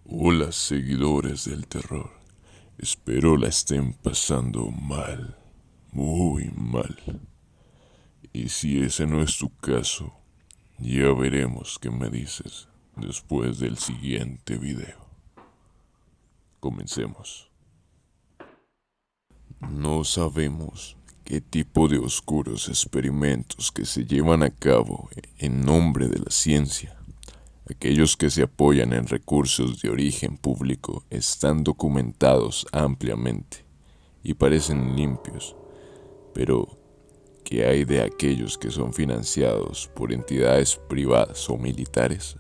Hola seguidores del terror, espero la estén pasando mal, muy mal. Y si ese no es tu caso, ya veremos qué me dices después del siguiente video. Comencemos. No sabemos qué tipo de oscuros experimentos que se llevan a cabo en nombre de la ciencia. Aquellos que se apoyan en recursos de origen público están documentados ampliamente y parecen limpios, pero ¿qué hay de aquellos que son financiados por entidades privadas o militares?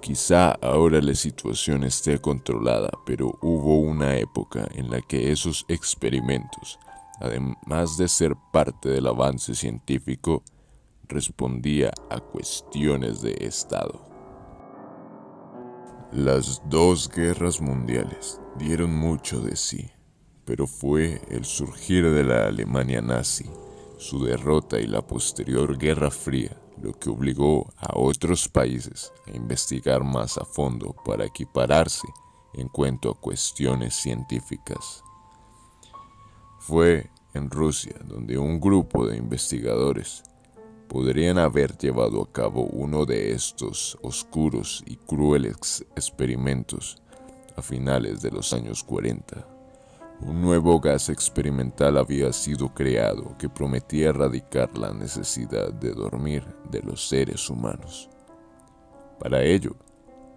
Quizá ahora la situación esté controlada, pero hubo una época en la que esos experimentos, además de ser parte del avance científico, respondía a cuestiones de Estado. Las dos guerras mundiales dieron mucho de sí, pero fue el surgir de la Alemania nazi, su derrota y la posterior Guerra Fría lo que obligó a otros países a investigar más a fondo para equipararse en cuanto a cuestiones científicas. Fue en Rusia donde un grupo de investigadores podrían haber llevado a cabo uno de estos oscuros y crueles experimentos a finales de los años 40. Un nuevo gas experimental había sido creado que prometía erradicar la necesidad de dormir de los seres humanos. Para ello,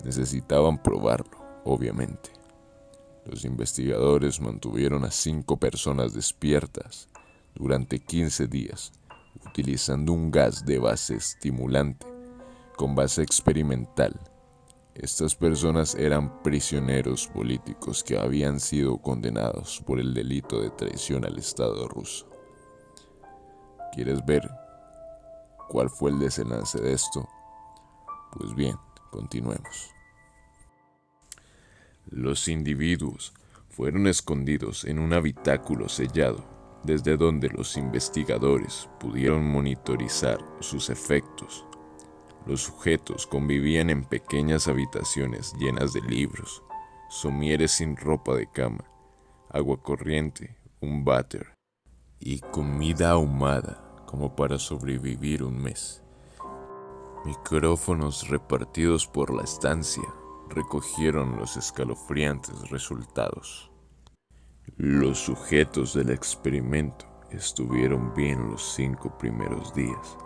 necesitaban probarlo, obviamente. Los investigadores mantuvieron a 5 personas despiertas durante 15 días, utilizando un gas de base estimulante con base experimental. Estas personas eran prisioneros políticos que habían sido condenados por el delito de traición al Estado ruso. ¿Quieres ver cuál fue el desenlace de esto? Pues bien, continuemos. Los individuos fueron escondidos en un habitáculo sellado, desde donde los investigadores pudieron monitorizar sus efectos. Los sujetos convivían en pequeñas habitaciones llenas de libros, somieres sin ropa de cama, agua corriente, un váter y comida ahumada como para sobrevivir un mes. Micrófonos repartidos por la estancia recogieron los escalofriantes resultados. Los sujetos del experimento estuvieron bien los 5 primeros días.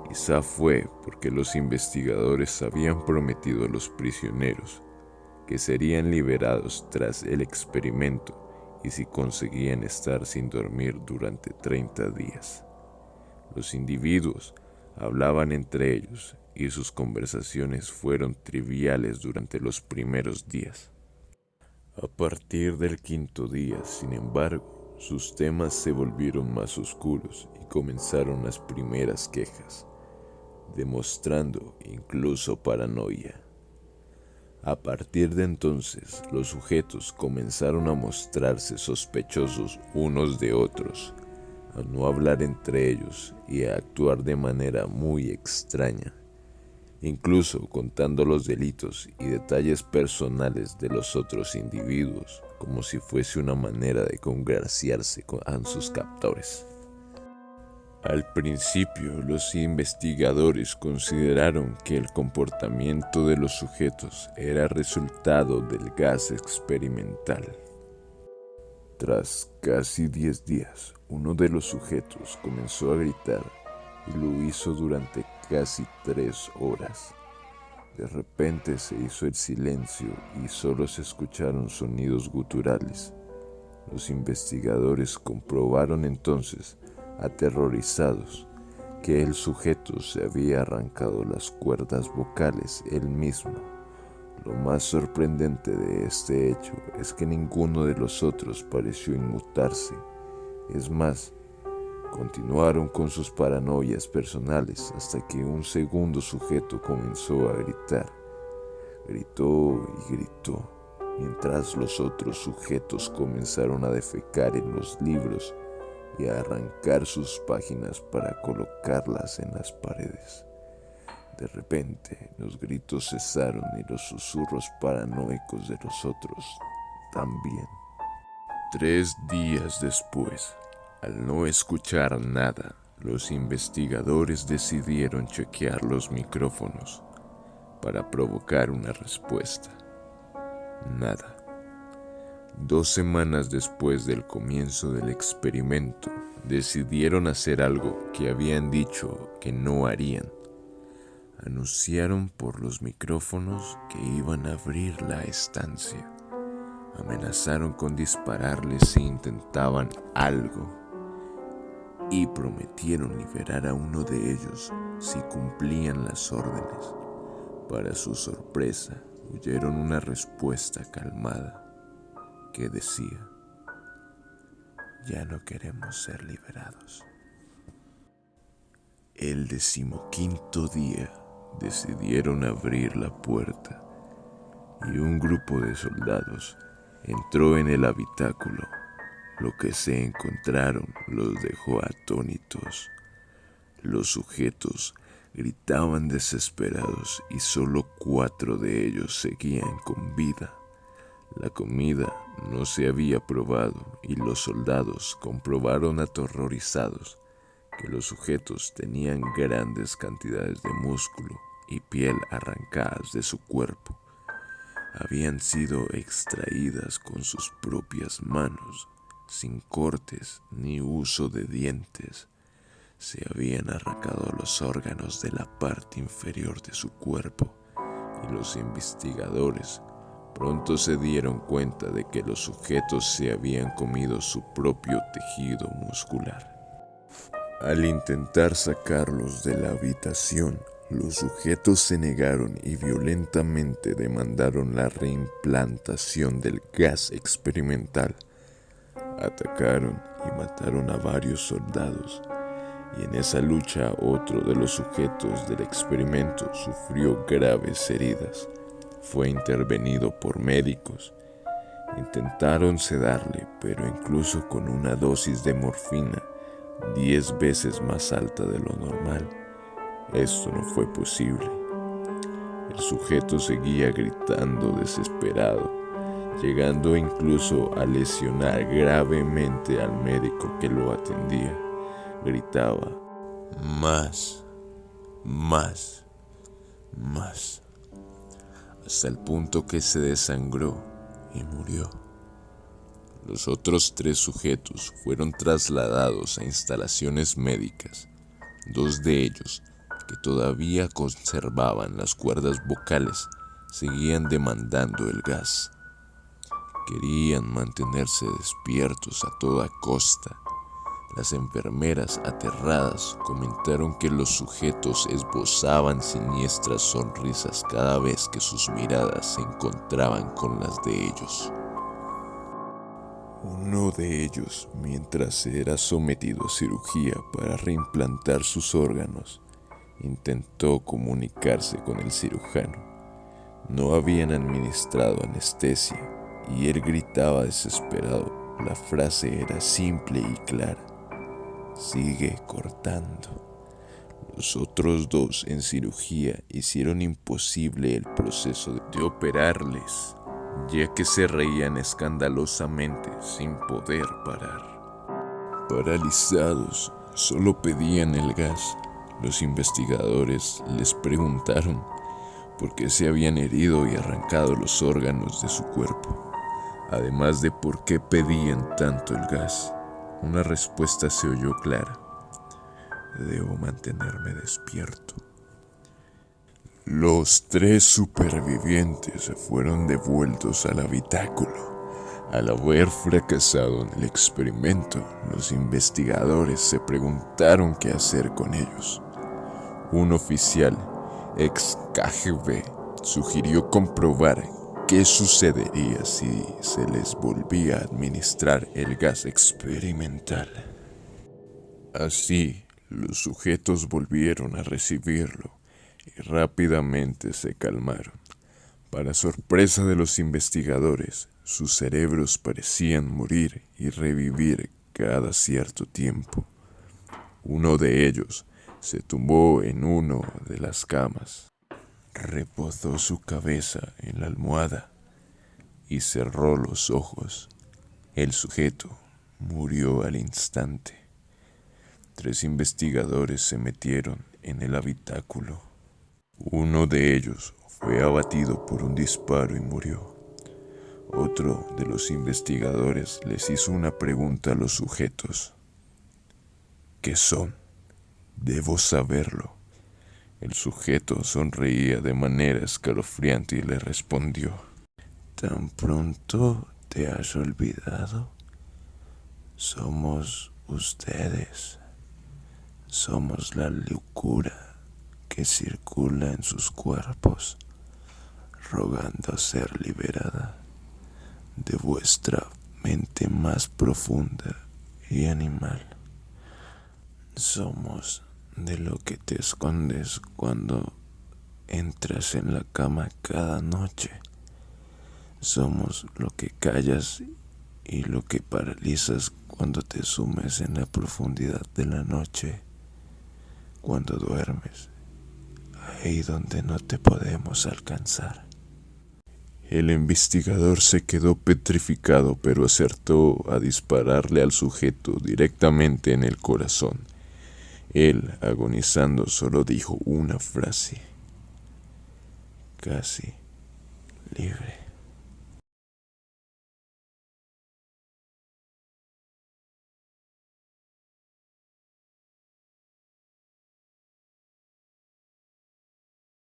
Quizá fue porque los investigadores habían prometido a los prisioneros que serían liberados tras el experimento y si conseguían estar sin dormir durante 30 días. Los individuos hablaban entre ellos y sus conversaciones fueron triviales durante los primeros días. A partir del 5.º día, sin embargo, sus temas se volvieron más oscuros y comenzaron las primeras quejas, demostrando incluso paranoia. A partir de entonces, los sujetos comenzaron a mostrarse sospechosos unos de otros, a no hablar entre ellos y a actuar de manera muy extraña, incluso contando los delitos y detalles personales de los otros individuos, como si fuese una manera de congraciarse con sus captores. Al principio, los investigadores consideraron que el comportamiento de los sujetos era resultado del gas experimental. Tras casi 10 días, uno de los sujetos comenzó a gritar y lo hizo durante casi 3 horas. De repente se hizo el silencio y solo se escucharon sonidos guturales. Los investigadores comprobaron entonces, aterrorizados, que el sujeto se había arrancado las cuerdas vocales él mismo. Lo más sorprendente de este hecho es que ninguno de los otros pareció inmutarse. Es más, continuaron con sus paranoias personales hasta que un segundo sujeto comenzó a gritar. Gritó y gritó, mientras los otros sujetos comenzaron a defecar en los libros y a arrancar sus páginas para colocarlas en las paredes. De repente, los gritos cesaron y los susurros paranoicos de los otros también. 3 días después, al no escuchar nada, los investigadores decidieron chequear los micrófonos para provocar una respuesta. Nada. 2 semanas después del comienzo del experimento, decidieron hacer algo que habían dicho que no harían. Anunciaron por los micrófonos que iban a abrir la estancia. Amenazaron con dispararles si intentaban algo y prometieron liberar a uno de ellos si cumplían las órdenes. Para su sorpresa, oyeron una respuesta calmada que decía: ya no queremos ser liberados. El 15º día decidieron abrir la puerta y un grupo de soldados entró en el habitáculo. Lo que se encontraron los dejó atónitos. Los sujetos gritaban desesperados y solo 4 de ellos seguían con vida. La comida no se había probado y los soldados comprobaron aterrorizados que los sujetos tenían grandes cantidades de músculo y piel arrancadas de su cuerpo. Habían sido extraídas con sus propias manos, sin cortes ni uso de dientes. Se habían arrancado los órganos de la parte inferior de su cuerpo y los investigadores pronto se dieron cuenta de que los sujetos se habían comido su propio tejido muscular. Al intentar sacarlos de la habitación, los sujetos se negaron y violentamente demandaron la reimplantación del gas experimental. Atacaron y mataron a varios soldados, y en esa lucha otro de los sujetos del experimento sufrió graves heridas. Fue intervenido por médicos. Intentaron sedarle, pero incluso con una dosis de morfina 10 veces más alta de lo normal, esto no fue posible. El sujeto seguía gritando desesperado, llegando incluso a lesionar gravemente al médico que lo atendía. Gritaba: más, más, más, hasta el punto que se desangró y murió. Los otros 3 sujetos fueron trasladados a instalaciones médicas. 2 de ellos, que todavía conservaban las cuerdas vocales, seguían demandando el gas. Querían mantenerse despiertos a toda costa. Las enfermeras, aterradas, comentaron que los sujetos esbozaban siniestras sonrisas cada vez que sus miradas se encontraban con las de ellos. Uno de ellos, mientras era sometido a cirugía para reimplantar sus órganos, intentó comunicarse con el cirujano. No habían administrado anestesia y él gritaba desesperado. La frase era simple y clara: sigue cortando. Los otros 2 en cirugía hicieron imposible el proceso de operarles, ya que se reían escandalosamente sin poder parar. Paralizados, solo pedían el gas. Los investigadores les preguntaron por qué se habían herido y arrancado los órganos de su cuerpo, además de por qué pedían tanto el gas. Una respuesta se oyó clara: debo mantenerme despierto. Los 3 supervivientes fueron devueltos al habitáculo. Al haber fracasado en el experimento, los investigadores se preguntaron qué hacer con ellos. Un oficial ex KGB sugirió comprobar qué sucedería si se les volvía a administrar el gas experimental. Así, los sujetos volvieron a recibirlo y rápidamente se calmaron. Para sorpresa de los investigadores, sus cerebros parecían morir y revivir cada cierto tiempo. Uno de ellos Se tumbó en uno de las camas, reposó su cabeza en la almohada y cerró los ojos. El sujeto murió al instante. 3 investigadores se metieron en el habitáculo. Uno de ellos fue abatido por un disparo y murió. Otro de los investigadores les hizo una pregunta a los sujetos. ¿Qué son? Debo saberlo. El sujeto sonreía de manera escalofriante y le respondió. ¿Tan pronto te has olvidado? Somos ustedes. Somos la locura que circula en sus cuerpos, rogando ser liberada de vuestra mente más profunda y animal. Somos de lo que te escondes cuando entras en la cama cada noche. Somos lo que callas y lo que paralizas cuando te sumes en la profundidad de la noche, cuando duermes, ahí donde no te podemos alcanzar. El investigador se quedó petrificado, pero acertó a dispararle al sujeto directamente en el corazón. Él, agonizando, solo dijo una frase: casi libre.